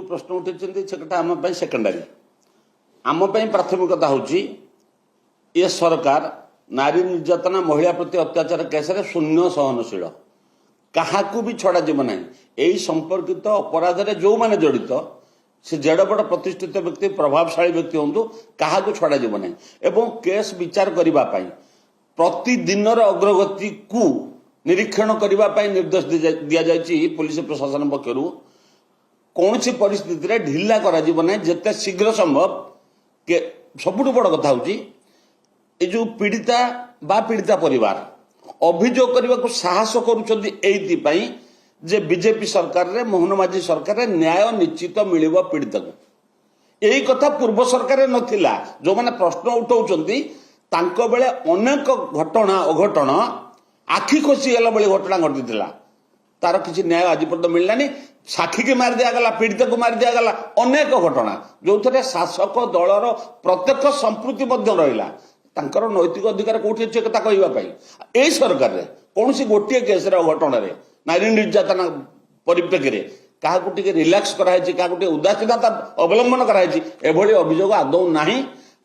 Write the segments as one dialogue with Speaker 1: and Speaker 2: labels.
Speaker 1: प्रश्न उठे से आम सेकेंडारी आम प्राथमिकता हूँ ये सरकार नारी निर्यातना महिला प्रति अत्याचार केस शून्य सहनशील क्या भी छड़ा जीव ना यही संपर्कित अपराध में जो मैंने जड़ित से जेड़ बड़ प्रतिष्ठित व्यक्ति प्रभावशाली व्यक्ति हूँ क्या छड़ा जीव ना एवं केस विचार करने प्रतिदिन अग्रगति को निरीक्षण करने निर्देश दि जाए पुलिस प्रशासन पक्षर कौन सी परिस्थिति ढिला कर जिते शीघ्र संभव के सबुठ बड़ कथा हूँ जो पीड़िता बा पीड़िता परिवार अभियोग करने को साहस करुँच जे बीजेपी सरकार रे मोहन माझी सरकार रे न्याय निश्चित मिलिबो पीड़िता को यही कथा पूर्व सरकार नथिला जो माने प्रश्न उठाउचंती तांको बेले अनेक घटना अघटन आखि खोसी गला बेले घटना घटिथिला तार किसी न्याय आज पर्यंत मिललानी साखी के मार दिया गला पीड़िता को मार दिया गला अनेक घटना जो थे शासक दलर प्रत्यक्ष संपृक्ति मध्य रहिला तांकर नैतिक अधिकार कोठी अछि कथा कहबा पई एई सरकार रे कोनसी गोटिए केस रे घटना रे नारी निर्यातना परिप्रेक्षी में क्या रिलैक्स कराई क्या उदासीनता अवलंबन कराई एभली अभियोग आदौ ना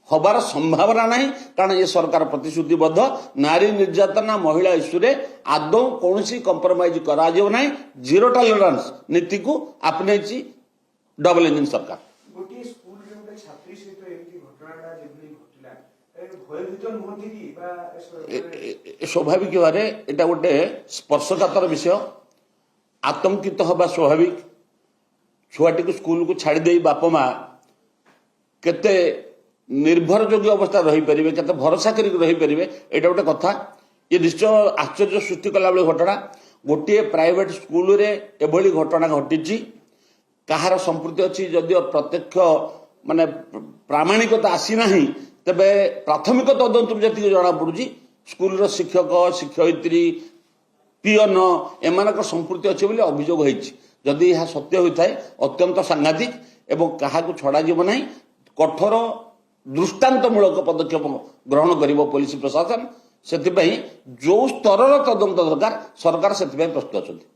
Speaker 1: हबार संभावना नहीं कारण ये सरकार प्रतिश्रुतिबद्ध नारी निर्यातना महिला इश्यू रे आदौ कौन कंप्रोमाइज करा जीरो टॉलरेंस नीति को आपने डबल इंजिन सरकार स्वाभाविक भाव एटा गोटे स्पर्शकातर विषय आतंकित हवा स्वाभाविक छुआटी को स्कूल को छाड़ी बाप माँ केते निर्भर योग्य अवस्था रही पारे केते भरोसा करी पारे एटा गोटे कथा ये निश्चय आश्चर्य सृष्टि कला बेले घटना गोटे प्राइवेट स्कूल रे एभली घटना घटी कहार संपृक्ति अच्छी जदि प्रत्यक्ष माने प्रामाणिकता आसी ना तेबे प्राथमिक तदंत जी जना पड़ी स्कूल शिक्षक शिक्षयित्री पियन एम संपृक्ति अच्छे बोली अभियोग होती यह सत्य होता है अत्यंत सांघातिक एवं क्या छड़ा जीव ना कठोर दृष्टांतमूलक पदक्षेप ग्रहण कर पुलिस प्रशासन से जो स्तर तदंत दरकार सरकार से प्रस्तुत अच्छा।